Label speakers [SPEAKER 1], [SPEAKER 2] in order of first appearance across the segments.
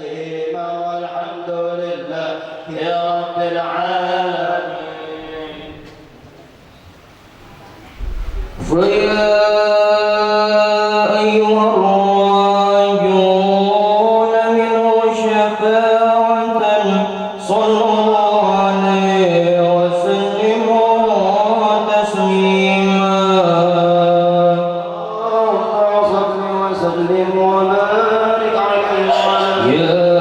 [SPEAKER 1] تسليما والحمد لله يا رب العالمين. فيا أيها الراجون منه شفاعة صلوا عليه وسلموا تسليما. اللهم صل وسلم وبارك عليه. يا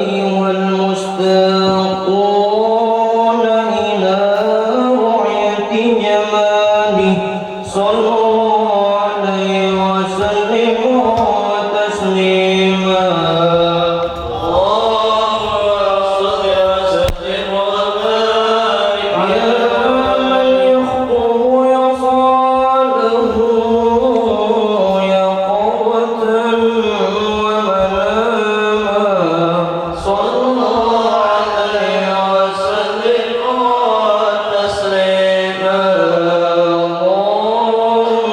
[SPEAKER 1] أيها المشتاقون إلى رؤية جماله صلوا عليه وسلموا تسليما. اللهم صل وسلم وبارك عليه. يا من يخطر يصاله يقظة ومناما صلوا عليه وسلموا تسليما. اللهم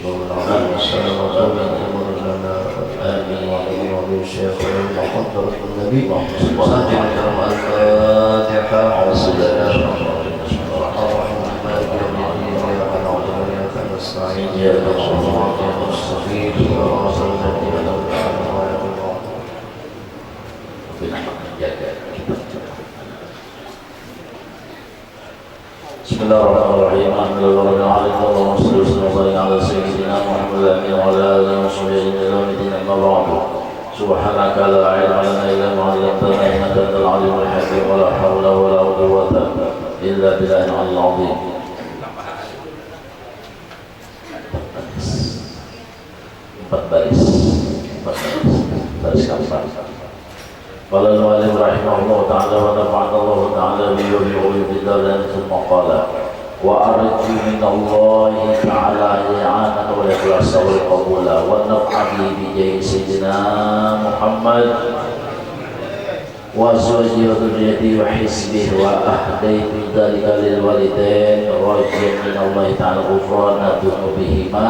[SPEAKER 1] آمين الشيخ المقدر النبي الفاتحة أعوذ بالله نستعين إياك صراط المستقيم صراط الذين أنعمت عليهم بسم الله الرحمن الرحيم الحمد لله رب العالمين اللهم صل وسلم على سيدنا محمد وعلى آله وصحبه أجمعين أما بعد سبحانك لا علم لنا إلا ما علمتنا إنك أنت العليم الحكيم ولا حول ولا قوة إلا بالله العلي العظيم. Empat baris keempat. Qala al-mu'allif rahimahullah ta'ala wa nafa'ana Allah ta'ala bihi wa bihi fid darin thumma qala wa arju min Allah ta'ala i'anata wal ikhlas wal qabula wa naf'a bi jahi sayyidina Muhammad wa azwajihi wa dhurriyyatihi wa hizbihi wa ahdaytu dhalika lil walidain rajiyan min Allah ta'ala ghufrana dhunubihima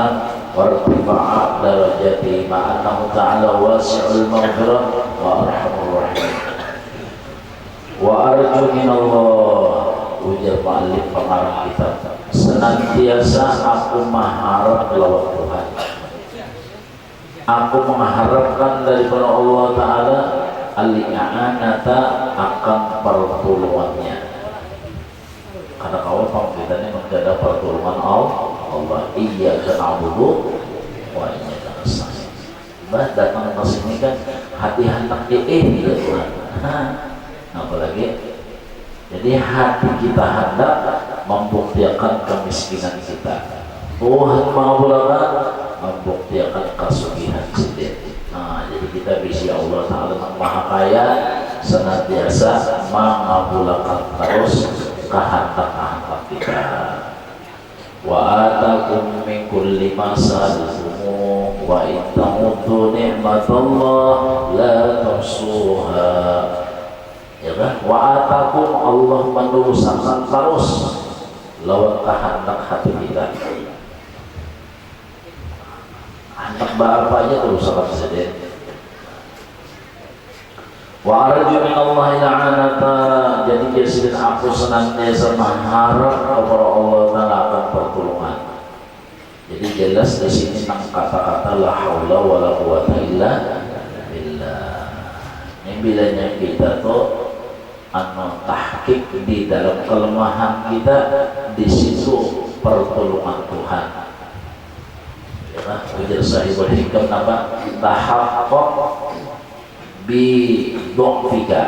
[SPEAKER 1] wartifa'a darajati ma'annahu ta'ala wasi'ul maghfirah wa arhamur rahim wa arju minallah ujar ma'alif pengarang kitab senantiasa aku mengharap lewat Tuhan, aku mengharapkan daripada Allah Ta'ala al-i'anata akan pertolongannya, karena kau kita ini menjadi pertolongan Allah. Iyyaka na'budu wa iyyaka nasta'in. Bah datang ke sini kan hati hendak ya Tuhan. Apalagi jadi hati kita hendak membuktikan kemiskinan kita. Tuhan mengabulkan membuktikan kesugihan sendiri. Jadi kita bisa Allah Ta'ala yang Maha Kaya senantiasa mengabulkan terus kehendak-kehendak kita. Wa atakum min kulli ma sa'altum wa in ta'uddu ni'matallah la tuhsuha. Ya kan? Wa atakum Allah menusakan terus lawan kehendak hati kita. Hendak apa aja terusakan saja. Wa arju min Allah la'anata, jadi jasirin aku senantiasa mengharap kepada Allah Ta'ala akan pertolongan. Jadi jelas di sini tentang kata-kata la haula wala quwata illa billah. Ini bilanya kita tuh tahqiq di dalam kelemahan kita, di situ pertolongan Tuhan. Ya kan? Ujar sahibul hikam apa? Tahaqqaq bi dhafika,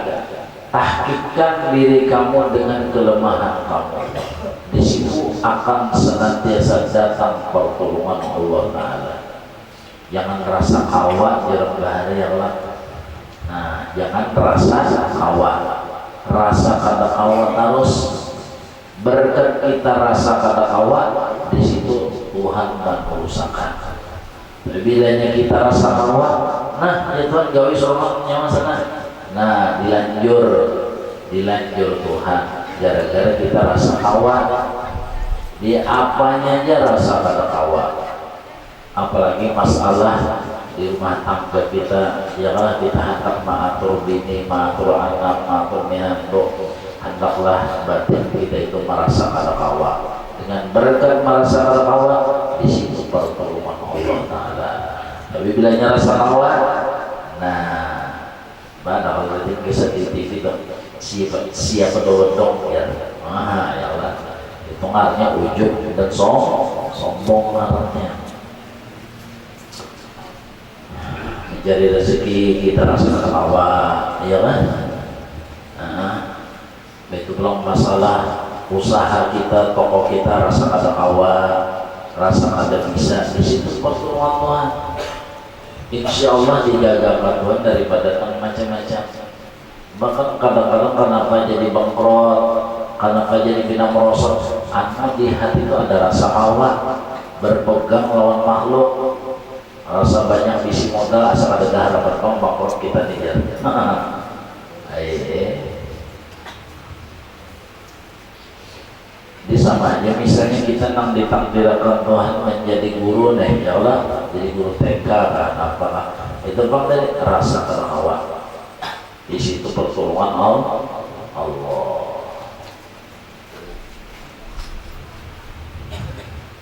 [SPEAKER 1] tahqiqkan diri kamu dengan kelemahan kamu, di situ akan senantiasa datang pertolongan Allah Ta'ala. Jangan rasa khawatir bahaya ya Allah. Jangan rasa khawatir, rasa kada khawatir terus. Berkat kita rasa kada khawatir, di situ Tuhan akan merusakan. Bilanya kita rasa khawatir, ya Tuhan gawe sorotnya sana. Dilanjur Tuhan, gara-gara kita rasa khawatir. Di apanya aja rasa kada khawatir. Apalagi masalah di rumah tangga kita, ya lah kita hendak mengatur bini, mengatur anak, mengatur menantu, hendaklah batin kita itu merasa kada khawatir. Dengan berkat merasa kada khawatir, di situ pertolongan Allah Ta'ala. Tapi bila rasa khawatir, mana kalau kita bisa di TV dong, siapa dong ya, ya Allah, itu artinya ujub dan sombong artinya. Mencari rezeki kita rasa khawatir, ya kan? Itu belum masalah usaha kita, toko kita rasa kada khawatir, rasa kada bisa, di situ pertolongan Tuhan. Insya Allah dijaga Tuhan daripada macam-macam. Bahkan kadang-kadang kenapa jadi bangkrut, kenapa jadi bina merosot, karena di hati itu ada rasa khawatir, berpegang lawan makhluk, rasa banyak visi modal, asal ada harapan kaum bangkrut kita nih. Di sama aja misalnya kita kita nang ditakdirkan Tuhan menjadi guru nih ya Allah, jadi guru TK kan apa itu bang dari rasa terhawa di situ pertolongan Allah.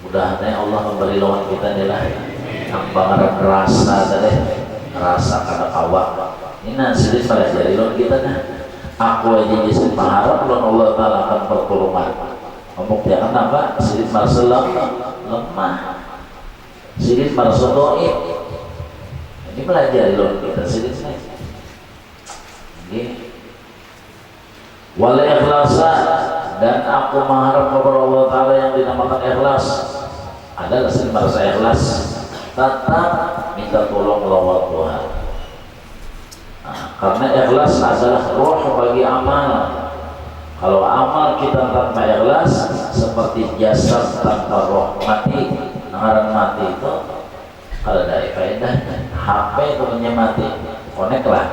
[SPEAKER 1] Mudah-mudahan Allah memberi lawan kita adalah nampangan rasa tadi, rasa kada awak ini nanti pelajari lawan kita nah. Aku aja jisim maharap lawan Allah Ta'ala akan pertolongan. Membuktikan apa? Sidik marselam lemah, sidik marsodoib. Ini pelajari lawan kita sidik ini. Wal ikhlasa, dan aku mengharap kepada Allah Ta'ala yang dinamakan ikhlas adalah sidik merasa ikhlas, tetap minta tolong lawan Tuhan. Karena ikhlas adalah roh bagi amal. Kalau amal kita tanpa ikhlas seperti jasad tanpa roh mati. Ngaran mati itu kalau ada faedah, HP itu punya mati, connect lah,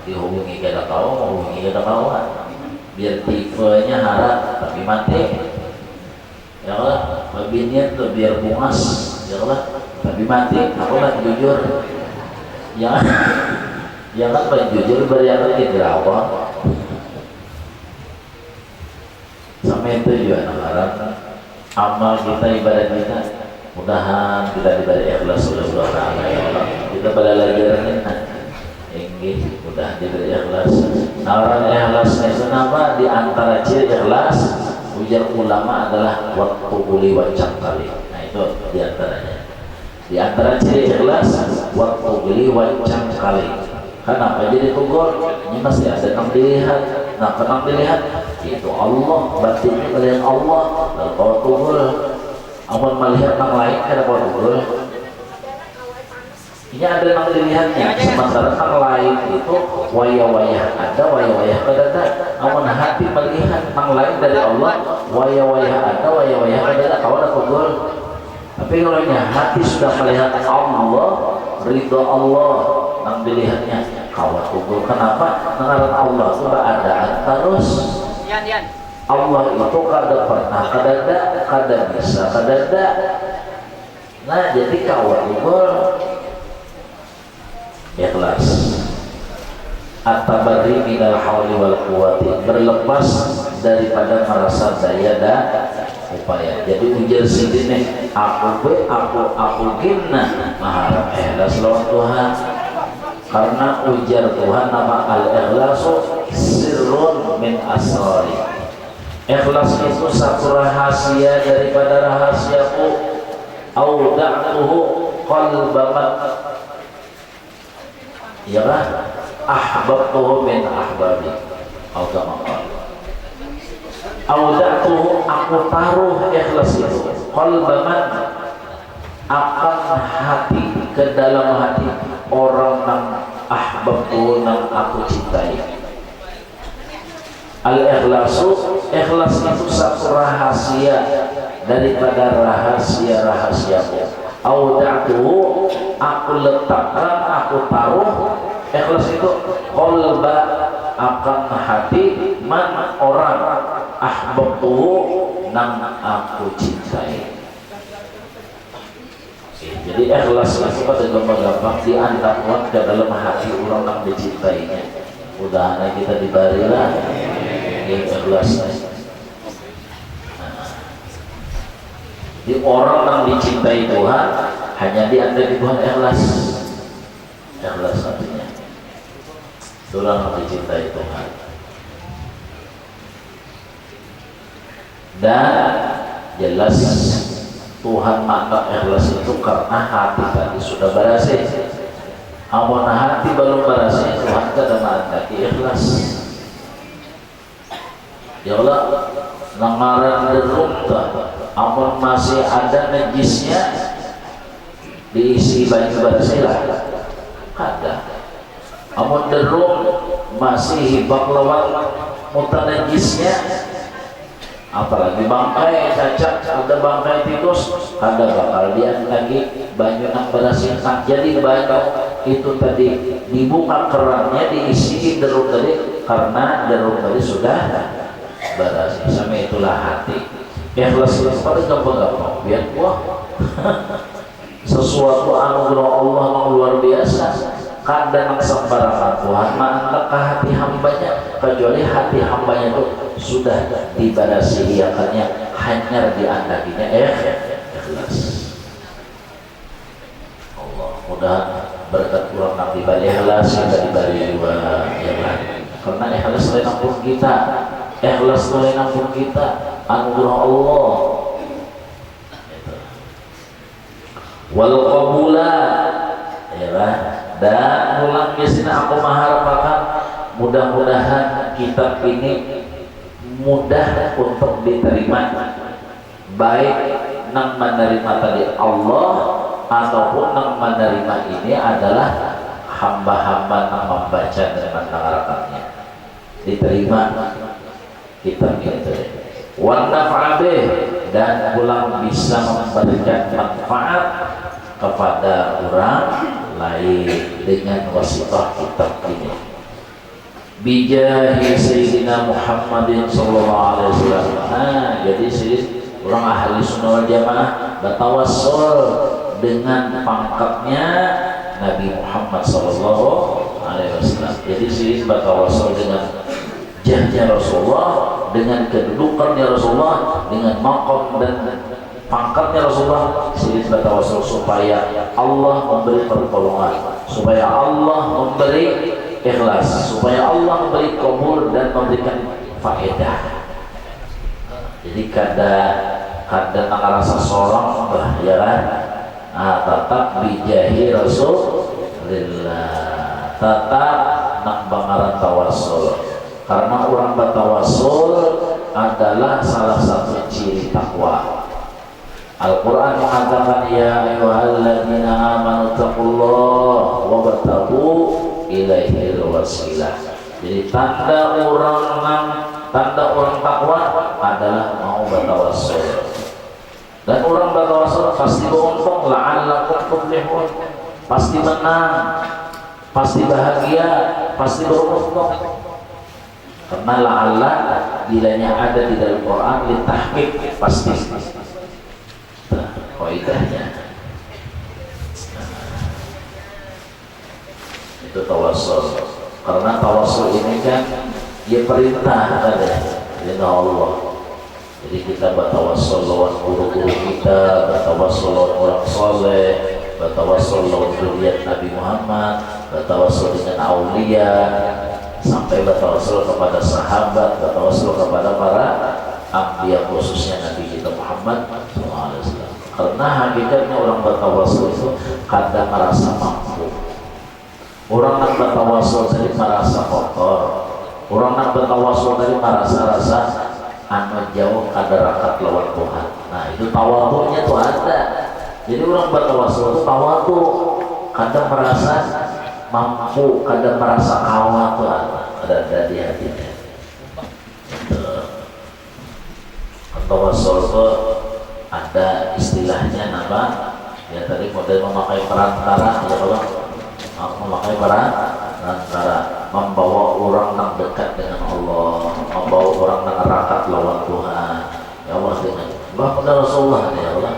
[SPEAKER 1] dihubungi kada kau, menghubungi kada kau, biar TV-nya harap tapi mati. Ya Allah, babinnya tuh biar bungas, ya Allah, tapi mati. Aku lah jujur, ya. Jangan jujur beriakan di awal. Sama itu juga anak amal kita, ibadah kita, mudahan kita diberi ikhlas oleh Allah Ta'ala ya Allah. Kita pada lajaran ini mudah diberi ikhlas. Nah, orang ikhlas itu nama di antara ciri ikhlas ujar ulama adalah waktu buli wacang kali. Nah itu di antaranya. Di antara ciri ikhlas waktu buli wacang kali. Kenapa jadi kubur? Ini masih ada yang dilihat. Nah, kenapa dilihat? Itu Allah, batinnya melihat Allah. Lalu kalau kubur, amun melihat yang lain, ada kalau kubur. Ini ada yang dilihatnya. Sementara yang lain itu waya-waya ada, waya-waya ada. Amun hati melihat yang lain dari Allah, waya-waya ada, waya-waya ada. Kalau ada kubur. Tapi kalau hati sudah melihat Allah, ridho Allah yang dilihatnya. Kawat kubur. Kenapa? Mengarang Allah itu keadaan terus. Allah itu kada pernah, kada bisa, kada. Nah jadi kawat kubur ikhlas. At-tabari minal hawli wal quwati, berlepas daripada merasa daya dan upaya. Jadi ujar sidine aku gimna maharap ikhlas lawan Tuhan. Karena ujar Tuhan nama al-ikhlasu sirrun min asrari. Ikhlas itu satu rahasia daripada rahasiaku. Auda'tuhu qalbaman, ya kan? Ahbabtuhu min ahbabi. Auda'tuhu, aku taruh ikhlas itu qalbaman, akan hati, ke dalam hati orang yang ahbabtu, yang aku cintai. Al-ikhlasu, ikhlas itu satu rahasia daripada rahasia-rahasiamu. Auda'tuhu, aku letakkan, aku taruh. Ikhlas itu qalba, akan hati, man orang ahbabtu, yang aku cintai. Jadi ikhlas itu pada gampang-gampang diantarkan ke dalam hati orang yang dicintainya. Mudah-mudahan kita dibarilah ikhlas. Di orang yang dicintai Tuhan hanya diantar di Tuhan ikhlas. Ikhlas artinya orang yang dicintai Tuhan. Dan jelas Tuhan maka ikhlas itu karena hati tadi sudah berhasil. Amun hati belum berhasil, Tuhan tidak menghendaki ikhlas. Ya Allah, langaran derung amun masih ada najisnya diisi banyu berhasil ada. Amun derung masih hibak lawan mutan najisnya, apalagi bangkai cacat, ada bangkai tikus, ada bakal dia lagi banyu yang berhasil. Jadi banyu itu tadi dibuka kerannya, diisi derung tadi karena derung tadi sudah berhasil. Sama itulah hati. Ikhlas itu paling gampang-gampang biar sesuatu anugerah Allah yang luar biasa. Kadang sembarangan Tuhan mantap ke hati hambanya, kecuali hati hambanya itu sudah dibarasi hiakannya hanya diandaginya ikhlas. Allah mudah berkat kurang nanti balik ikhlas kita diberi dua yang lain. Karena ikhlas selain ampun kita, ikhlas selain ampun kita, anugerah Allah. Wal qabula, ya lah. Dan ulang di sini aku mengharapkan mudah-mudahan kitab ini mudah untuk diterima, baik nang menerima tadi Allah ataupun nang menerima ini adalah hamba-hamba yang membaca dan mendengarkannya, diterima kitab ini. Wa nafa'abih, dan ulang bisa memberikan manfaat kepada orang lain dengan wasitah kitab ini. Bijahi Sayyidina Muhammadin sallallahu alaihi wasallam. Nah, jadi orang ahli sunnah wal jamaah bertawassul dengan pangkatnya Nabi Muhammad sallallahu alaihi wasallam. Jadi bertawassul dengan jahnya Rasulullah, dengan kedudukannya Rasulullah, dengan maqam dan pangkatnya Rasulullah. Siris bertawassul supaya Allah memberi pertolongan, supaya Allah memberi ikhlas, supaya Allah memberi kabul dan memberikan faedah. Jadi kadang rasa sorong ya kan, tetap bijahi Rasulullah, tetap nak bangaran tawassul, karena orang bertawassul adalah salah satu ciri takwa. Al-Quran mengatakan ya ayyuhalladzina amanu taqullaha wabtaghu ilaihil wasilah. Jadi tanda orang takwa adalah mau bertawassul. Dan orang bertawassul pasti beruntung, la'allakum tuflihun, pasti menang, pasti bahagia, pasti beruntung. Karena la'alla bilanya ada di dalam Quran litahqiq, pasti kaidahnya. Itu tawassul. Karena tawassul ini kan dia perintah ada dari Allah. Jadi kita bertawassul lawan guru-guru kita, bertawassul lawan orang soleh, bertawassul lawan zuriat Nabi Muhammad, bertawassul dengan aulia, sampai bertawassul kepada sahabat, bertawassul kepada para anbiya, khususnya Nabi kita Muhammad SAW. Karena hakikatnya orang bertawassul itu kadang merasa mampu. Orang yang bertawassul tadi merasa kotor. Orang yang bertawassul tadi merasa jauh kadarakat lawan Tuhan. Nah itu tawadhu'nya tuh ada. Jadi orang bertawassul itu tawadhu, kadang merasa mampu, kadang merasa kawa tuh ada di hatinya. Tawassul itu ada istilahnya nama ya, tadi model memakai perantara ya Allah, memakai perantara, membawa orang yang dekat dengan Allah, membawa orang yang rakat lawan Tuhan ya Allah, dengan bahwa Rasulullah ya Allah.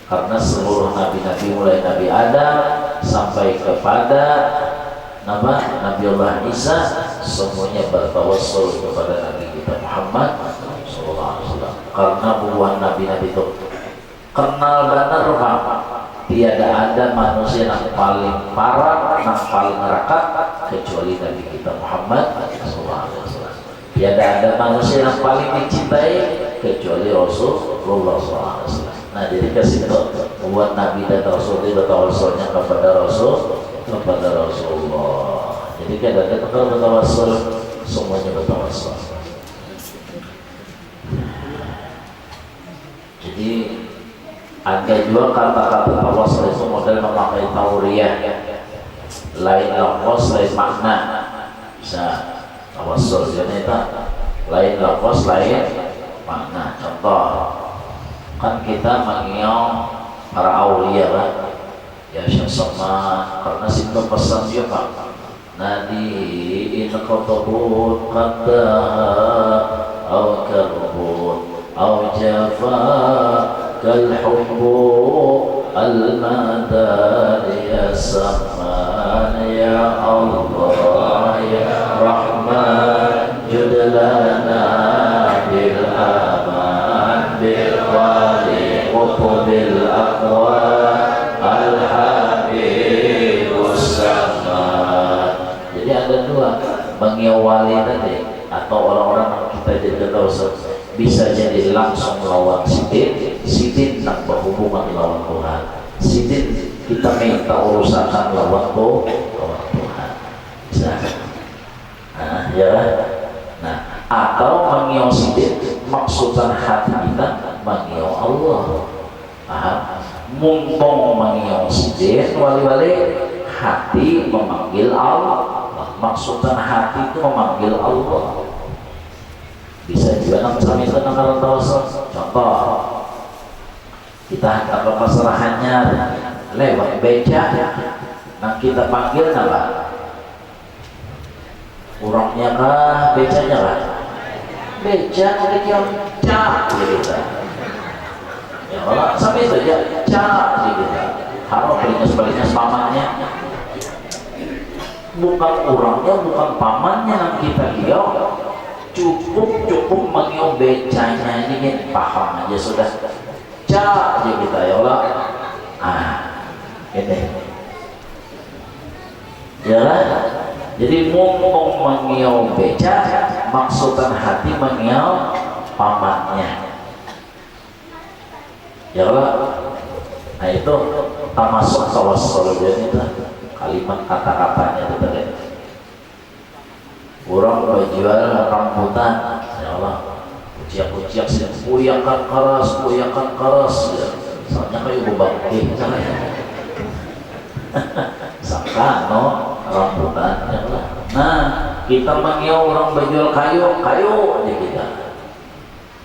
[SPEAKER 1] Karena seluruh nabi-nabi mulai Nabi Adam sampai kepada Nabi Allah Isa semuanya bertawassul kepada Nabi kita Muhammad SAW. Karena buah nabi-nabi itu kenal benar Pak, tiada ada manusia yang paling parah, yang paling rakat kecuali Nabi kita Muhammad SAW. Tiada ada manusia yang paling dicintai kecuali Rasulullah SAW. Nah jadi kasih buat Nabi dan Rasul itu bertawassulnya kepada Rasulullah. Jadi kadang-kadang kalau bertawassul semuanya bertawassul. Jadi ada juga kata-kata tawassul itu model memakai tauriyah, lain lafaz lain makna. Bisa tawassul jadi itu lain lafaz lain makna. Contoh kan kita mengiong para aulia kan ya sama, karena simpel pesan dia Pak nadi in qatubun qadda aw karbun أو جفاك الحب المدار يا سمان يا الله يا رحمن جد لنا بالأمان بالوالي وبالأقوال الحبيب السمان. Jadi ada dua, mengiawali tadi atau orang-orang yang kita jadi dosa bisa jadi langsung lawan sidin, sidin nak berhubungan lawan Tuhan, sidin kita minta urusan lawan Tuhan, bisa. Nah, ya, nah, atau mengiau sidin maksudkan hati kita mengiau Allah, paham? Mumpung mengiau sidin wali-wali hati memanggil Allah, maksudkan hati itu memanggil Allah. Bisa juga nang sami tenang tawasul. Contoh, kita apa pasrahannya lewat beca, nang kita panggil apa? Urangnya kah, becanya kah? Beca, kita kiam ca, kita. Ya Allah, sami saja ca, kita. Harus sebaliknya pamannya. Bukan urangnya, bukan pamannya nang kita kiam. Cukup mengiau becanya ini paham aja sudah cak aja kita ya Allah. Ini ya jadi mumpung mengiau beca maksudkan hati mengiau pamannya ya Allah. Nah itu termasuk tawassul jadi kalimat kata-katanya itu tadi. Orang berjual rambutan, ya Allah, pujiak-pujiak sih, puyakan keras ya. Soalnya kayak bebangkit, sangka no rambutan, ya Allah. Nah, kita mengiau orang berjual kayu aja kita.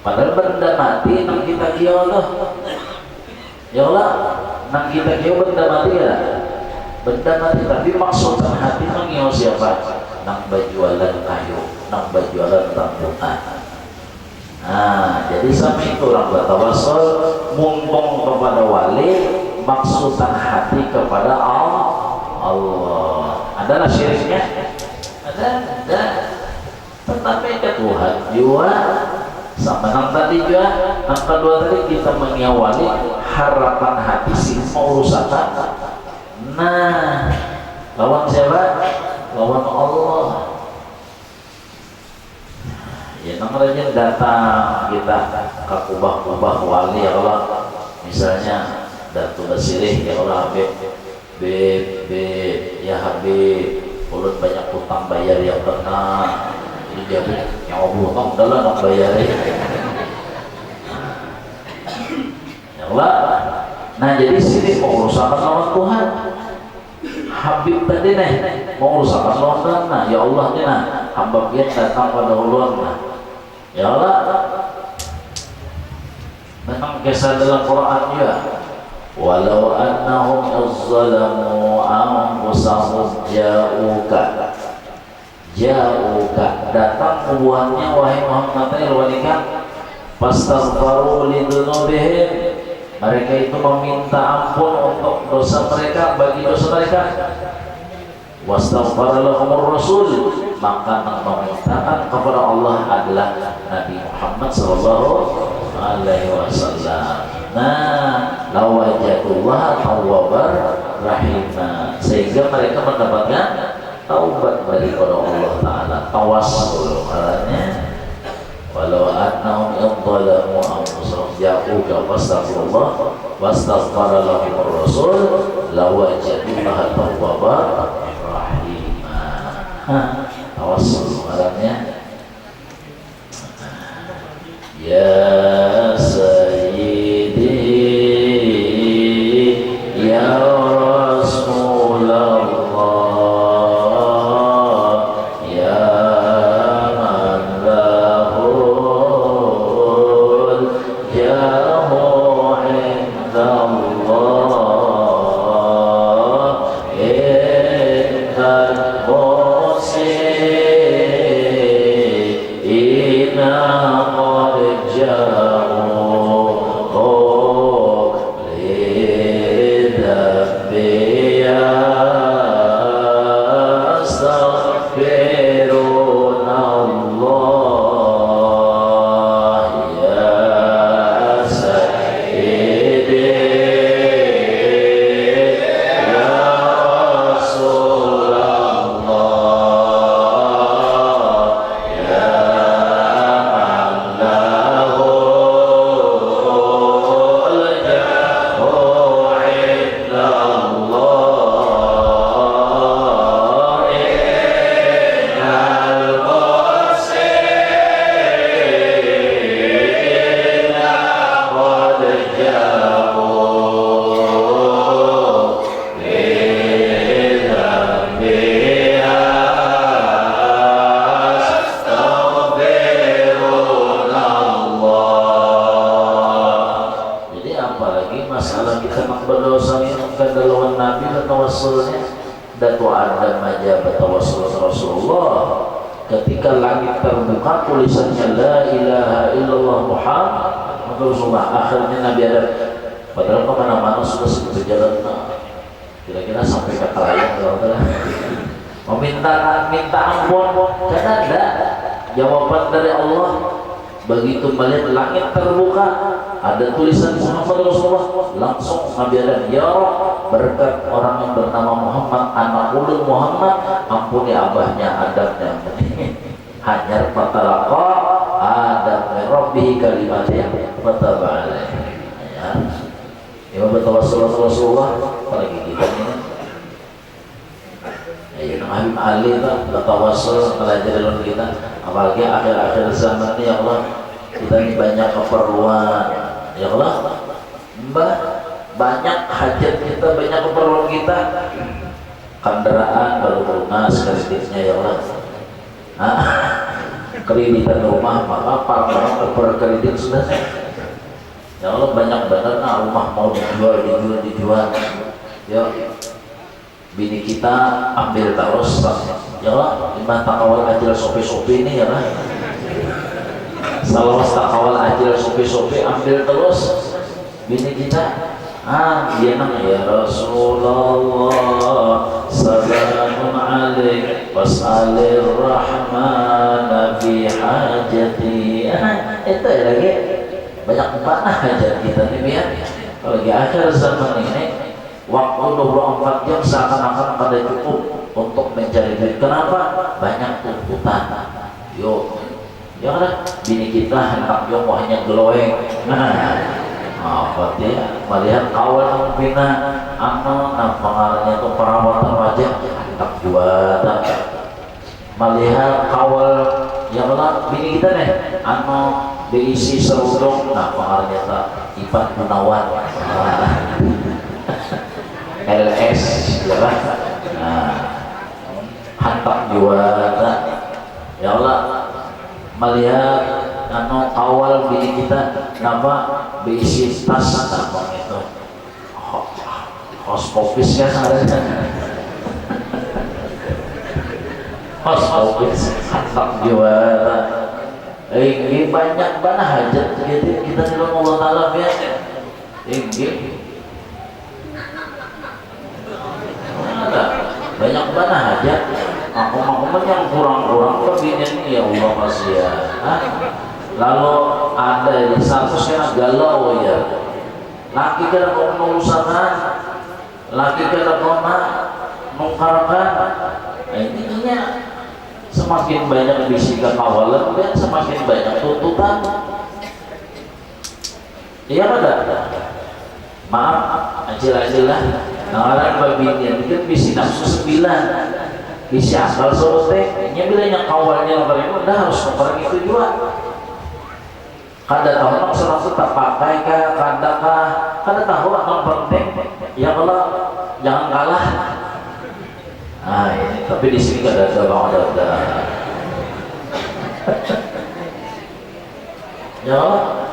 [SPEAKER 1] Padahal benda mati, nang kita kiau tuh, ya Allah, nang kita kiau benda mati ya, benda mati. Tapi maksudkan hati mengiau siapa? Nang berjualan kayu, nang berjualan rambutan. Nah, jadi sama itu orang bertawassul mumpung kepada wali, maksudkan hati kepada Allah. Adalah syiriknya? Ada. Tetapi ke Tuhan juga sama nang tadi juga, nang kedua tadi kita mengiawali harapan hati sih mau urusan. Nah, lawan siapa? Lawan Allah. Ya namanya datang kita ke kubah-kubah wali ya Allah. Misalnya Datu Basirih ya Allah, Habib ya Habib, ulun banyak utang bayar yang benar. Jadi dia yang Allah utang adalah nak bayar ya Allah. Nah jadi sini mau urusan lawan Tuhan. Habib tadi nih mau urusan lawan nah ya Allah nih nah hamba dia datang pada ulun nah ya Allah. Memang kisah dalam Quran juga walau annahum izzalamu anfusahum ja'uka datang kubuhannya wahai Muhammad ilwanikan fastaghfaru lidunubihim. Mereka itu meminta ampun untuk dosa mereka, bagi dosa mereka. Wastaghfara lahumur rasul, maka memintakan kepada Allah adalah Nabi Muhammad sallallahu alaihi wasallam. Nah, lawajatullah tawwabar rahimah, sehingga mereka mendapatkan taubat daripada Allah taala. Tawassul artinya walau annahum idzalamu anfusahum ja'uka fastaghfirullah wastaghfara lahumur rasul lawajadullaha tawwabar rahimah. Tawassul artinya ya sayyidi ya Rasulullah
[SPEAKER 2] قد جاء
[SPEAKER 1] masalah kita nak berdosa ini bukan lawan Nabi dan tawassulnya datu Adam aja bertawassul Rasulullah ketika langit terbuka tulisannya la ilaha illallah Muhammad Rasulullah. Akhirnya Nabi Adam padahal kemana-mana sudah berjalan kira-kira sampai ke Kelayan minta ampun karena ada jawaban dari Allah. Begitu melihat langit terbuka ada tulisan Muhammad Rasulullah, langsung Nabi Adam, ya Rabb, berkat orang yang bernama Muhammad, anak ulun Muhammad, ampuni abahnya Adamnya. Hanyar fatalaqa Adam min rabbih kalimatnya fataba alaihi. Ya betul Rasulullah apalagi kita ini. Ya Habib Ali lah bertawassul mempelajari ilmu kita, apalagi akhir-akhir zaman ini ya Allah, kita ini banyak keperluan ya Allah, banyak hajat kita, banyak keperluan kita, kendaraan baru lunas kreditnya ya Allah, kreditan rumah maka para kredit sudah ya Allah, banyak benar rumah mau dijual ya. Bini kita ambil terus ya Allah, lima takawal ajil sopi ini ya lah, salawas takawal ajil sopi ambil terus bini kita. Dia nang ya Rasulullah salamun alaik was'alir rahman fi hajati. Itu ya lagi banyak mana hajat kita nih biar kalau di akhir zaman ini waktu 24 jam seakan-akan pada cukup untuk mencari duit. Kenapa? Banyak tuntutan. Yo, ya kan? Bini kita hendak yo hanya glowing. Apa dia? Melihat kawan pina, pengaruhnya itu perawatan wajah hendak juara. Melihat kawal yang mana bini kita nih, diisi serudung, pengaruhnya tak Ipan Gunawan. LS ya kan? Hantak juara ya Allah, melihat awal bini kita nama diisi tas apa itu host office ya ada host office hantak juara. Ini banyak banget hajat gitu kita di Allah Ta'ala ya. Ini banyak banget aja aku yang kurang kebinian ya Allah masih ya. Lalu ada di satu saya galau ya, laki kena mau usaha, laki kena mau mengkarkan. Intinya semakin banyak bisikan kawalan dan semakin banyak tuntutan. Iya pada maaf acil-acil lah. Orang babinnya itu bisi nafsu 9, bisi asal sote. Nya bilanya kawalnya orang itu dah harus orang itu juga. Kada tahu nak serang tak pakai kah, kada tahu yang penting. Ya Allah jangan kalah. Ini tapi di sini kada ada bang ada. Ya Allah.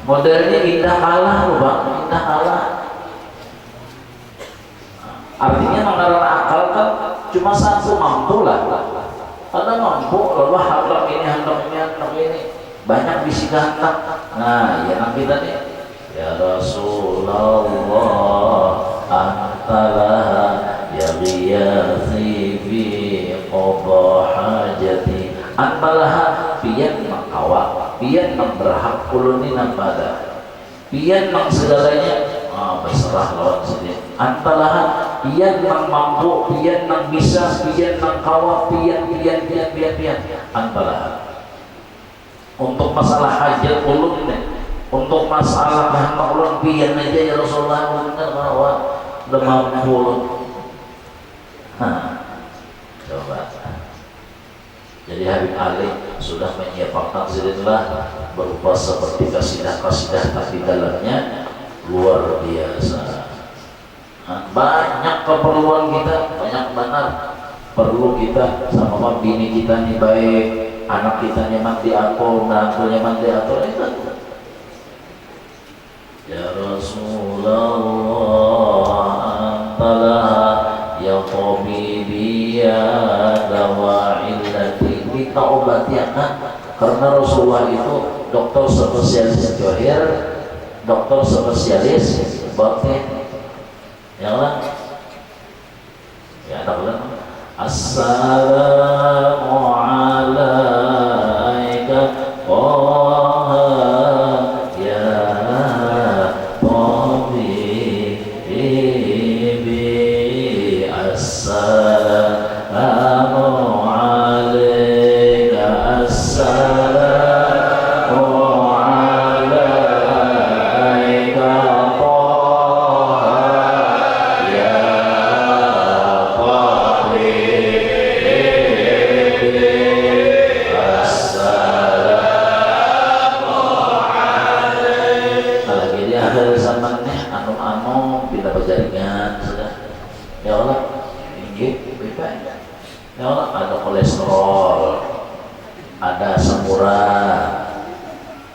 [SPEAKER 1] Modelnya indah kalah loh bang, indah kalah. Artinya mengenal akal kan cuma satu, mampu lah. Ada mampu, lalu hantam ini banyak bisikan hantam. Nah ya nanti tadi ya Rasulullah antalah ya riyasi fi qada hajati antalah pian makawa pian nang berhak kuluni nang pada pian nang segalanya berserah lawan sini antalah pian nang mampu pian nang bisa pian nang kawa pian antalah. Untuk masalah hajat ulun nih, untuk masalah kehendak ulun pian aja ya Rasulullah benar bahwa udah mampu ulun. Coba. Jadi Habib Ali sudah menyiapkan zikrillah berupa seperti kasidah-kasidah tapi dalamnya luar biasa. Banyak keperluan kita, banyak benar perlu kita sama bini kita nih baik, anak kita nyaman diatur, menantu nyaman diatur, itu. Ya Rasulullah antalah ya tabibi ya dawa illati, kita obati anak. Karena Rasulullah itu dokter spesialis johir, dokter spesialis batin. Ya Allah, ya Allah. Assalamu alaika Taha ya tabibi. Assalamu alaika, assalamu alaika Taha ya jaringan sudah. Ya Allah, ini bebas. Ya Allah, ada kolesterol, ada asam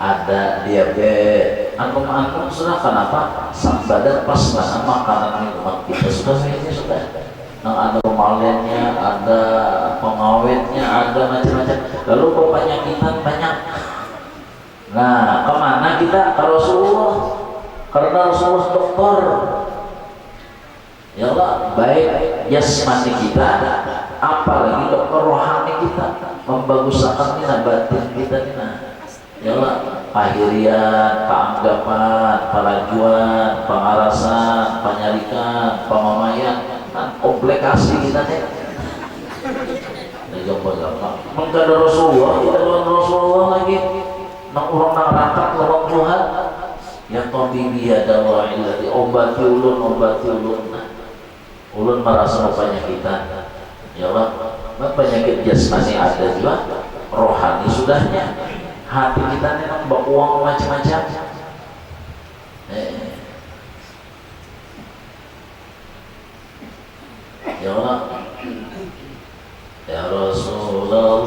[SPEAKER 1] ada diabetes, antum sudah. Kenapa? Sang badan pas mana makanan minuman kita sudah ini sudah. Nah, ada pemalennya, ada pengawetnya, ada macam-macam. Lalu penyakit banyak. Nah, kemana kita? Ke Rasulullah. Karena Rasulullah dokter. Ya Allah, baik jasmani kita, apalagi dokter rohani kita, membaguskan batin kita ini. Ya Allah, pahirian, panggapan, palajuan, pengarasan, penyarikan, pemamayan, kan komplikasi kita nih. Gampang-gampang. Mengkada Rasulullah, kita lawan Rasulullah lagi. Nak orang nak rakat lawan Tuhan. Yang tabibi ada wa illati, obati ulun. Ulun merasa penyakitan. Ya Allah, penyakit jasmani ada juga, rohani sudahnya. Hati kita memang beruang macam-macam. Ya Allah, ya Rasulullah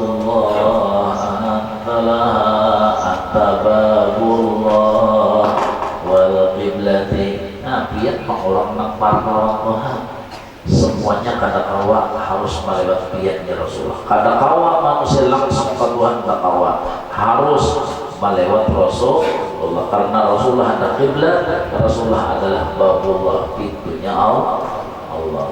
[SPEAKER 1] anta babullah wal qiblati. Nah, biar pengulang nempar Tuhan. Semuanya kadakawa harus melewat pihaknya Rasulullah. Kadakawa manusia langsung ke Tuhan, kadakawa harus melewat Rasulullah. Karena Rasulullah ada kiblat, Rasulullah adalah babullah, pintunya Allah.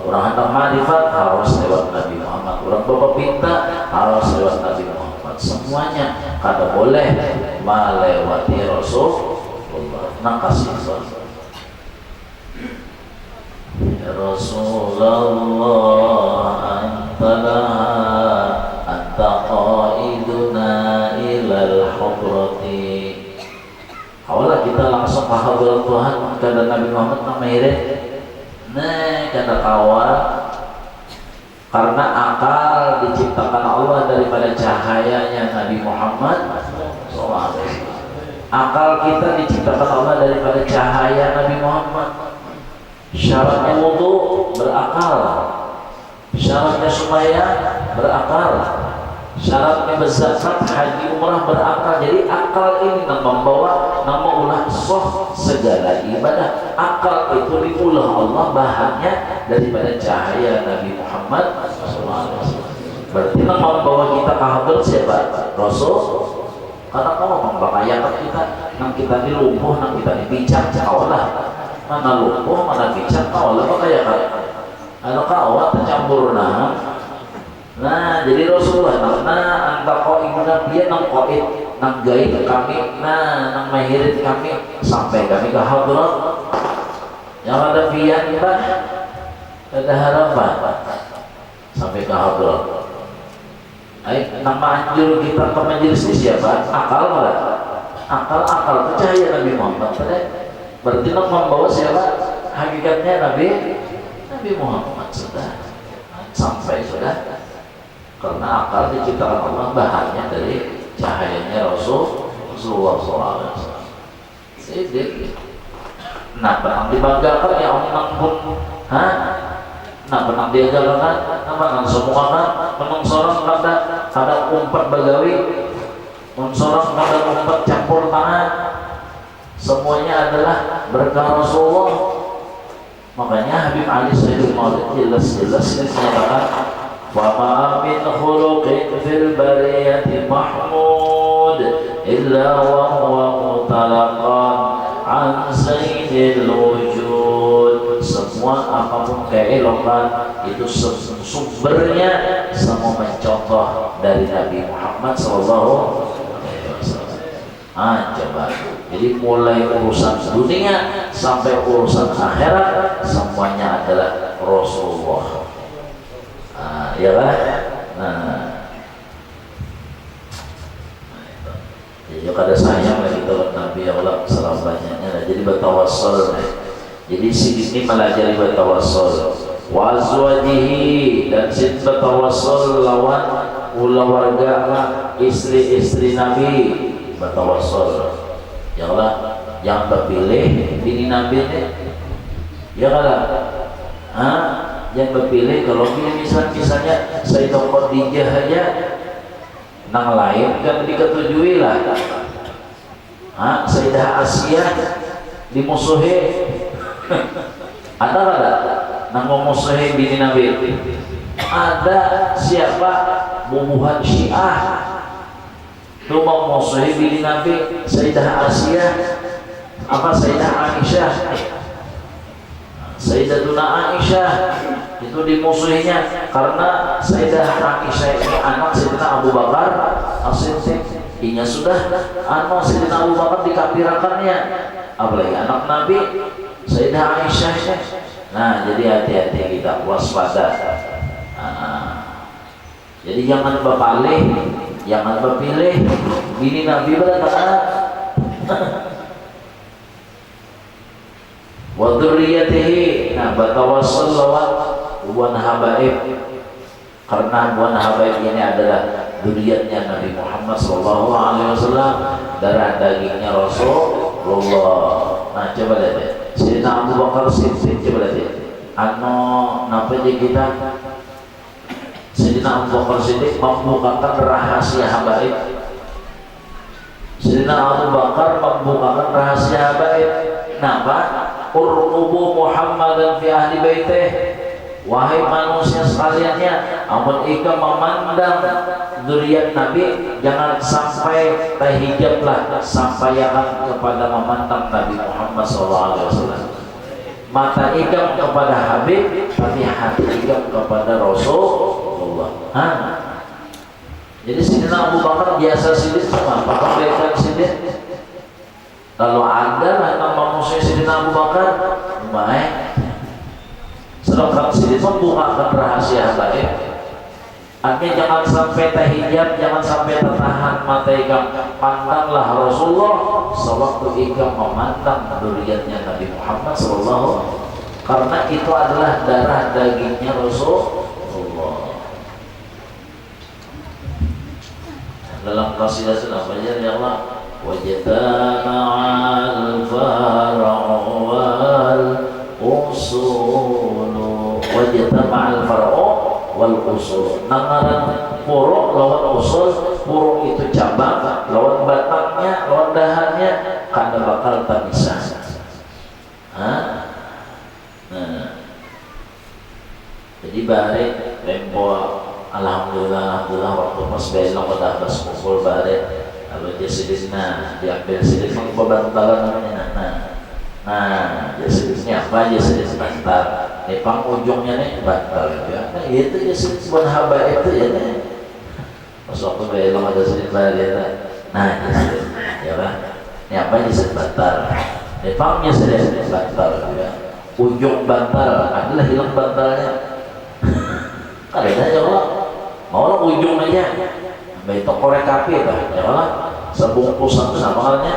[SPEAKER 1] Orang hendak ma'rifat harus lewat Nabi Muhammad. Orang bapak pinta harus lewat Nabi Muhammad. Semuanya kada boleh melewati Rasulullah. Nah, kasih Rasul. Ya Rasulullah anta qaiduna ilal hudrati. Awalnya kita langsung ke hadrat Tuhan, kata Nabi Muhammad namanya. Nah, kata kawan, karena akal diciptakan Allah daripada cahayanya Nabi Muhammad SAW. Akal kita diciptakan Allah daripada cahaya Nabi Muhammad. Syaratnya wudu berakal, syaratnya supaya berakal, syaratnya berzakat, haji, umrah berakal. Jadi akal ini yang membawa nama ulah soh segala ibadah. Akal itu diulah Allah bahannya daripada cahaya Nabi Muhammad SAW. Berarti yang membawa kita ke hadrat siapa? Rasul. Karena kalau membahayakan kita, nang kita dilumpuh, nang kita dipijak, Allah. Mana lumpuh, mana pijak, Allah membahayakan. Kalau kawat tercampur nah, jadi Rasulullah anta qaiduna biya nang qaid nang gaib kami, nang mahirin kami sampai kami ke hadrat. Yang ada biyan kita ada harapan sampai ke hadrat. Nama anjur kita ke majelis siapa? Akal malah. Akal percaya Nabi Muhammad. Berarti nak membawa siapa? Hakikatnya Nabi Muhammad sudah sampai sudah. Karena akal diciptakan Allah bahannya dari cahayanya Rasulullah SAW. Sidik. Nah, pernah dibanggakan ya orang pun, Nah, penang dia jalan kan, nang semua kan, menang sorong kada umpat bagawi, sorong kada umpat campur tangan, semuanya adalah berkah Rasulullah. Makanya Habib Ali Sayyidul Maulid jelas-jelas ini menyatakan wa ma min khuluqin fil bariyati mahmud illa wa huwa mutalaqan an sayyidil wujud. Semua apapun keelokan itu sumbernya semua mencontoh dari Nabi Muhammad SAW. Coba. Jadi mulai urusan dunia sampai urusan akhirat semuanya adalah Rasulullah. Ya kan? Jadi kada sayang lagi kalau Nabi Allah salam banyaknya. Jadi bertawassul. Jadi sini melajari bertawassul. Wa azwajihi, dan sin bertawassul lawan keluarga istri-istri Nabi bertawassul. Ya Allah, yang terpilih bini Nabi ini, ya kan? Yang terpilih kalau misalnya Sayyidah Khadijah aja, nang lain kan diketujui lah. Sayyidah Asia dimusuhi, ada kada? Nang memusuhi bini Nabi, ada siapa? Bubuhan Syiah. Rumah musuhi bini Nabi, Sayyidah Asia, Sayyidah Aisyah, Sayyidatuna Aisyah itu dimusuhinya karena Sayyidah Aisyah ini anak Sayyidina Abu Bakar As-Siddiq. Inya sudah Sayyidina Abu Bakar dikafirakannya, apalagi anak Nabi Sayyidah Aisyah. Nah, jadi hati-hati kita, waspada. Jadi jangan berpaling, jangan berpilih bini Nabi berkata wa dzurriyyatihi. Nah, batawassul lawan buan habaib, karena buan habaib ini adalah dzurriyyatnya Nabi Muhammad SAW, darah dagingnya Rasulullah. Nah, coba lihat Sayyidina Abu Bakar Siddiq, coba lihat napa aja kita. Sayyidina Abu Bakar Siddiq membukakan rahasia habaib. Sayyidina Abu Bakar membukakan rahasia habaib. Napa? Urqubu Muhammadan fi ahli baitih. Wahai manusia sekaliannya, amun ika memandang dzurriyyat Nabi, jangan sampai terhijablah sampaikan kepada memandang Nabi Muhammad SAW. Mata ikam kepada Habib, tapi hati ikam kepada Rasulullah. Jadi Sayyidina Abu Bakar biasa sidik sama apa kebaikan sidik. Kalau ada lah yang memusuhi Sayyidina Abu Bakar, baik. Sedangkan sidik membukakan rahasia baik. Artinya jangan sampai terhijab, jangan sampai tertahan mata ikam. Pandanglah Rasulullah sewaktu ikam memandang dzurriyyatnya Nabi Muhammad SAW, karena itu adalah darah dagingnya Rasulullah. Dalam qasidah apa ya Allah, wajtama'al far'u wal usul, wajtama'al far'u wal usul. Nangaran puruk lawan usul, puruk itu cabang, lawan batangnya, lawan dahannya, kada bakal terpisah. Jadi bare tempo alhamdulillah waktu pas belok pada pas kumpul bare, kalau dia sidisna diambil sidis mengbebantalan namanya. Nah, jenisnya apa? Jenis bantal. Pang ujungnya nih bantal ya. Nah, itu jenis buat haba itu ya nih. Pas waktu belok ada sedikit lagi ya. Nah, jenis ya kan. Ini apa jenis bantal? Pangnya sedikit bantal ya. Ujung bantal adalah hilang bantalnya. Kadang ya Allah, mau lah ujung aja. Baik itu korek api ya Allah. Sebungkusan sama halnya.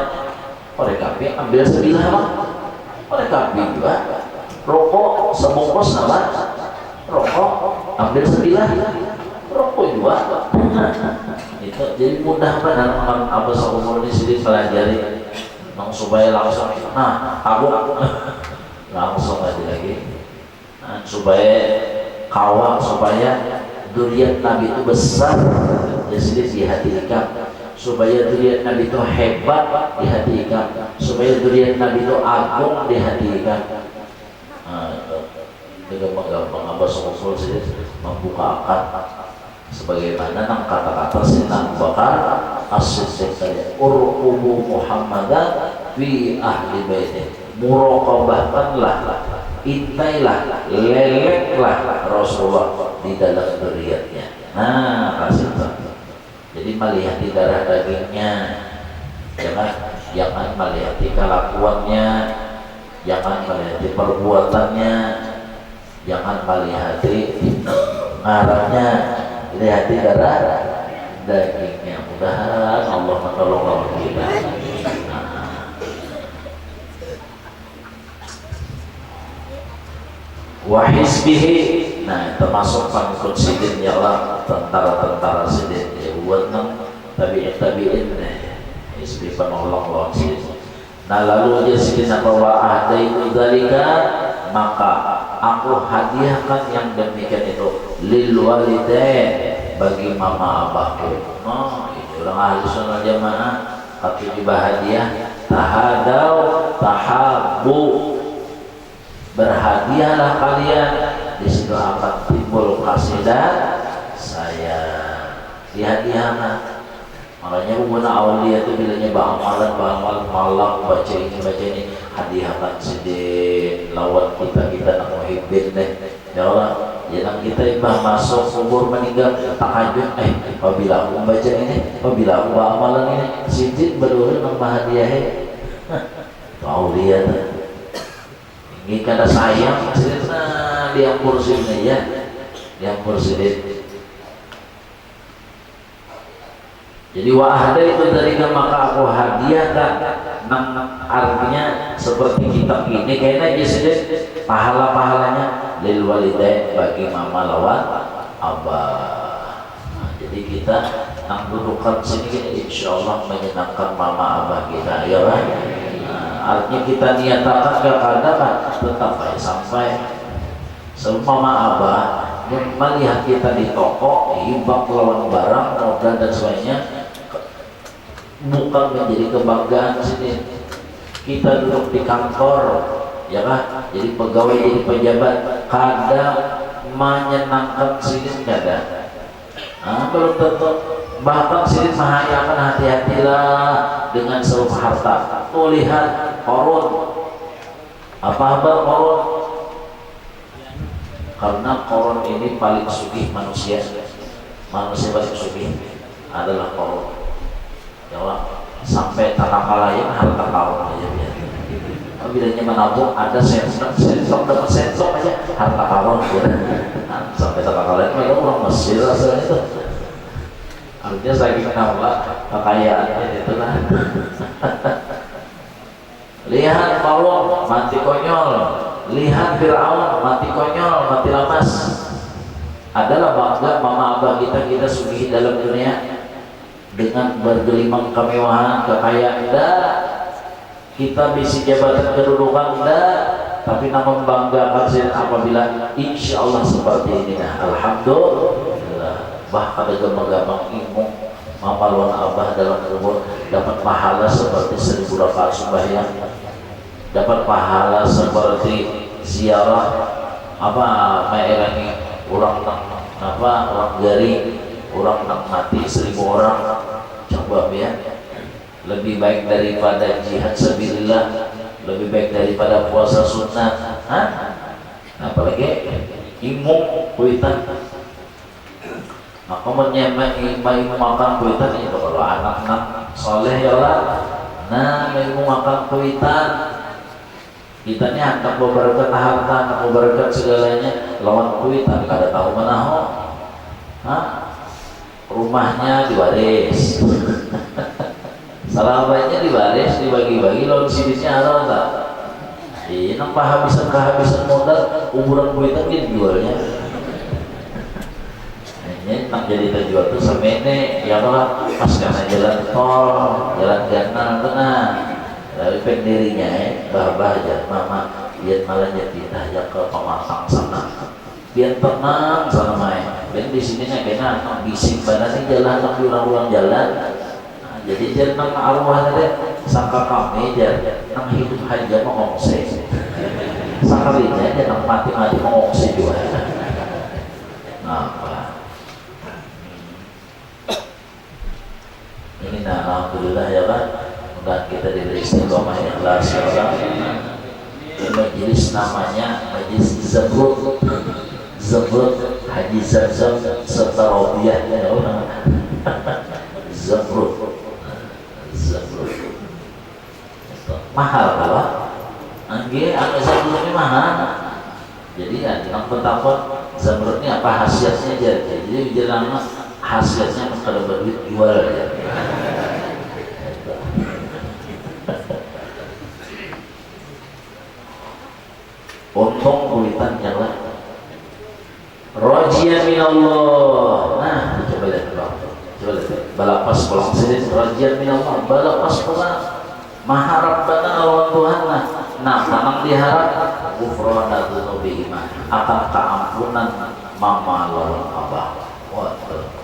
[SPEAKER 1] Korek api ambil sebilah bang. Korek api juga. Rokok sebungkus nama. Rokok ambil sebilah. Rokok juga. Itu jadi mudah benar apa seumur di sini pelajari. Supaya langsung. Nah, aku langsung aja lagi. Supaya Hawa supaya duriat Nabi itu besar ya sedih di hati Ikam, supaya duriat Nabi itu hebat di hati Ikam, supaya duriat Nabi itu agung di hati Ikam. Gampang Abah Songsul sedih membuka akal sebagaimana nang kata-kata Sayyidina Abu Bakar As-Siddiq tadi, urqubu Muhammadan fi ahli baitih, muraqabahkanlah, intailah, leleklah Rasulullah di dalam dzurriyyatnya. Nah, kasih tahu. Jadi melihat di darah dagingnya, jangan melihat di kelakuannya, jangan melihat di perbuatannya, jangan melihat di ngarahnya, lihat di darah dagingnya. Mudah-mudahan Allah menolong kita. Wa hizbihi, nah termasuk pengikut sidin ya Allah, tentara-tentara sidin ya buat tabi'in hizbi penolong lawan sidin. Nah lalu dia sidin apa wa ahdaitu dzalika, maka aku hadiahkan yang demikian itu lil walidain, bagi mama abahku. Nah ini orang ahli sunnah jamaah kata hadiah, tahadau tahabu, berhadiahlah kalian, di situ akan timbul kasih dan sayang. Dihadiahkan. Makanya hubungan aulia itu bilanya ba'amalan malam baca ini hadiahkan sidin lawan kita nak muhibbin deh ya Allah. Jangan kita ibah masuk kubur meninggal tahajud apabila aku baca ini, apabila aku ba'amalan ini, sidin berdua nang hadiah aulia tuh. Ini karena sayang, nah dia kursinya ya, dia kursi. Jadi wahada itu dari maka aku hadiahkan, artinya seperti kitab ini kayaknya jadi pahala-pahalanya lil walidain, bagi mama lawan abah. Nah, jadi kita dudukan sini insya Allah menyenangkan mama abah kita ya kan. Artinya kita niatakan kadang-kadang tetap baik sampai semua abah melihat kita di toko hibak lawan barang modal dan sebagainya, bukan menjadi kebanggaan sini. Kita duduk di kantor ya kan, jadi pegawai, jadi pejabat, kadang menyenangkan sini ada. Belum tentu, bahkan sini mahayakan hati-hatilah dengan seluruh harta. Tuh lihat Qarun, apa Qarun? Karena Qarun ini paling sugih manusia paling sugih adalah Qarun ya Allah. Sampai takalaya harta Qarun aja ya. Bilanya menabung ada sensok dapat sensok aja harta Qarun nah, sampai takalaya itu orang Mesir asalnya itu. Artinya saya kenal kekayaannya itu lah. Lihat Qarun mati konyol, lihat Fir'aun mati konyol, mati lamas. Adalah bangga mama abah kita sugih dalam dunia dengan bergelimang kemewahan, kekayaan kita bisi jabatan kedudukan tapi namun banggakan apabila insya Allah seperti ini. Nah, alhamdulillah, bahkan gampang imung mama lawan abah dalam kubur dapat pahala seperti 1000 rakaat sembahyang, dapat pahala seperti ziarah meerangi orang garing, orang mati 1000 orang. Coba ya, lebih baik daripada jihad sabilillah, lebih baik daripada puasa sunnah. Apalagi imum kuitan. Maka menyemai makan kuitan itu kalau anak-anak soleh ya Allah. Nah, mau makan kuitan, kita ini anak berberkat harta, anak berberkat segalanya, lawan kuitan kada tahu menaho. Rumahnya diwaris, sahabatnya diwaris, dibagi-bagi, lawan sidisnya ada tak? Ini kehabisan modal, umuran kuitan dia dijualnya. Ini tak jadi terjual tuh semene ya Allah, pas karena jalan tol, jalan ganal tenang. Dari pendirinya bah aja mama lihat malah pindah ya ke pemasang sana. biar tenang sana main. Dan di sininya kena bising badan ini jalan nak ulang jalan. Nah, jadi jangan arwah tadi sangka kami jangan hidup aja mengongsi. Sekalinya jangan mati mengongsi juga. Nah, ini nah alhamdulillah ya kan. Dan kita diberi istiqomah ikhlas ya Allah. Majelis namanya Majelis Zamrud Haji Zamzam serta Robiah ya Allah. Zamrud mahal kalau angge angge Zamrud ini mahal. Jadi ya yang pertama Zamrud ini apa khasiatnya aja. Jadi jalan khasiatnya kalau berduit jual ya. Untung kulitan jalan Rajian minallah. Nah, coba lihat balapas pulang sini. Rajian minallah, balapas pulang maharap bana lawan Tuhan. Nah, memang diharap ghufrana dzunubihima, akan keampunan mama lawan abah. Waduh.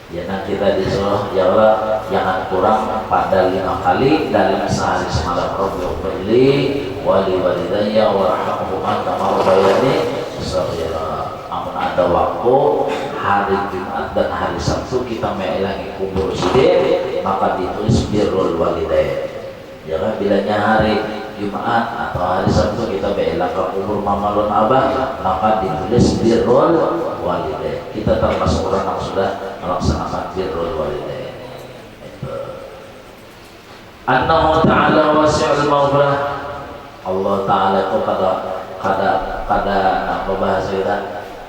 [SPEAKER 1] Ya nah kita disuruh ya Allah jangan kurang pada 5 kali dalam sehari semalam. Rabbighfirli wali walidayya warhamhuma kama rabbayani shaghira. Amun ada waktu hari Jumat dan hari Sabtu kita mengilangi kubur sidin, maka ditulis birrul walidain. Ya kan bilanya hari Jumat atau hari Sabtu kita mengilang ke kubur mama dan abah, maka ditulis birrul walidain. Kita termasuk orang yang sudah melaksanakan birrul walidain. Annahu ta'ala wasi'ul maghfirah. Allah Ta'ala itu kada apa bahasa kita,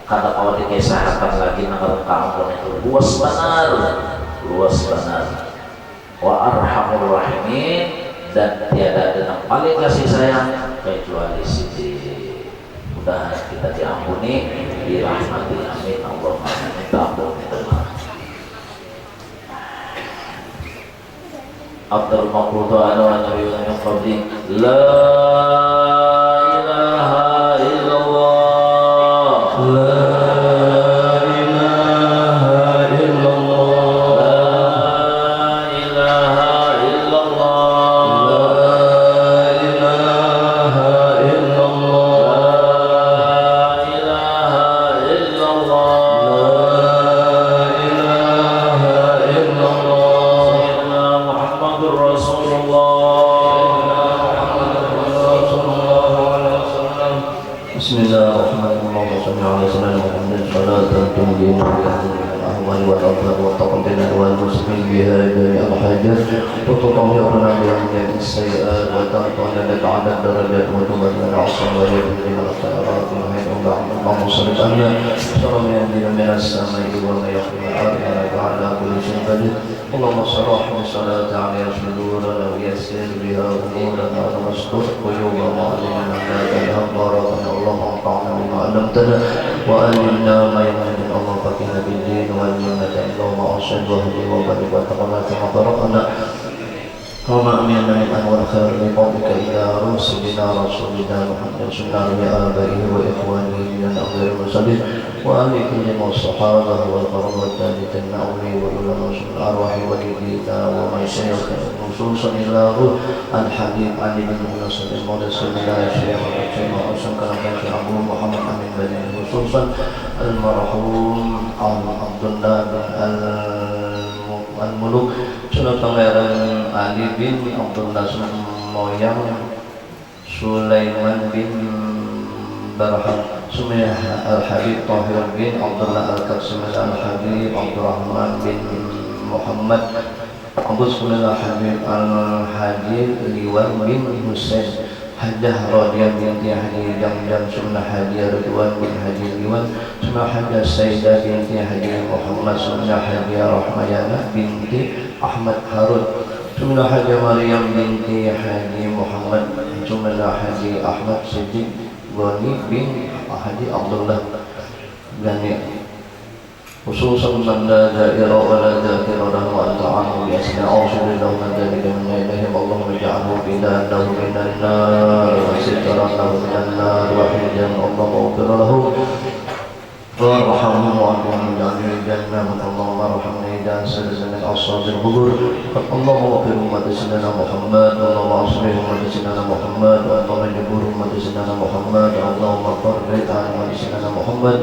[SPEAKER 1] kada kau dikisahkan lagi nama kampung itu luas benar. Wa arhamur rahimin, dan tiada ada yang paling kasih sayang kecuali Siti. Mudah kita diampuni, dirahmati, amin. Allahumma minta ampun. Afdal maqrudu ala wa nabiyuna min qabli la ilaha illallah وتطهرنا بأمنية السيئات وترفعنا لك على الدرجات وتبلغنا عصا ويبلغنا الخيرات ومن بعد اللهم صل على شر ما ينزل من السماء وما يخرج الأرض إنك على كل شيء قدير. اللهم صل وسلم على صدورنا ويسر بها أمورنا واستر قلوب معلمنا لا تذهب باركنا. اللهم انفعنا بما علمتنا وعلمنا ما ينفعنا. اللهم فقهنا بالدين وعلمنا اللهم أرشد واهدي وبارك وتقبل كما قرأنا. اللهم امنا من انوار خير لقومك الى رسلنا رسولنا محمد صلى الله عليه وآبائه واخوانه من الافضل المرسلين وآل كل والصحابه والقرب والتابعين اولي والعلماء الارواح والدينا ومشايخنا خصوصا الى روح الحبيب علي بن نصر المولى صلى الله عليه وسلم وحسن كلام ابو محمد امين بن خصوصا المرحوم عبد الله بن Al-Muluk Sunan Pangeran Ali bin Abdullah Moyang Sulaiman bin Barham Sumiyah Al-Habib Tahir bin Abdullah Al-Qassim Al-Habib Abdurrahman bin Muhammad Abu Sulaiman Al-Habib Al-Hadir Liwan bin Hussein Hajjah Radiyah binti Haji Jamjam Sunnah Haji Ridwan bin Haji Liwan Sunnah Hajjah Sayyidah binti Haji Muhammad Sunnah Haji Rahmayana binti Ahmad Harun Sunnah Haji Maryam binti Haji Muhammad Sunnah Haji Ahmad Siddiq Gani bin Haji Abdullah Gani khususan banda daerah wala daerah dan wa ta'ala bi asna auzubillahu min dzalika min ilaihim Allahumma ja'alhu bidalahu minan nar wa sitran lahu minan nar wa hijan Allahumma ghfir lahu
[SPEAKER 2] وارحمهم وارحمهم واجعلني الجنة اللهم ارحمني إذا سلسل من أصحاب القبور اللهم اغفر أمة سيدنا محمد اللهم اصلح أمة سيدنا محمد اللهم اجبر أمة سيدنا محمد اللهم فرج عن أمة سيدنا محمد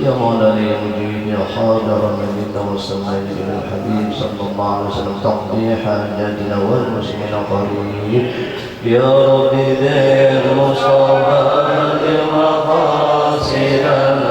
[SPEAKER 2] يا مولانا يا مجيب يا حاضر منك والسماء إلى الحبيب صلى الله عليه وسلم تقضي حاجاتنا والمسلمين قريب يا رب بالمصطفى مقاصدنا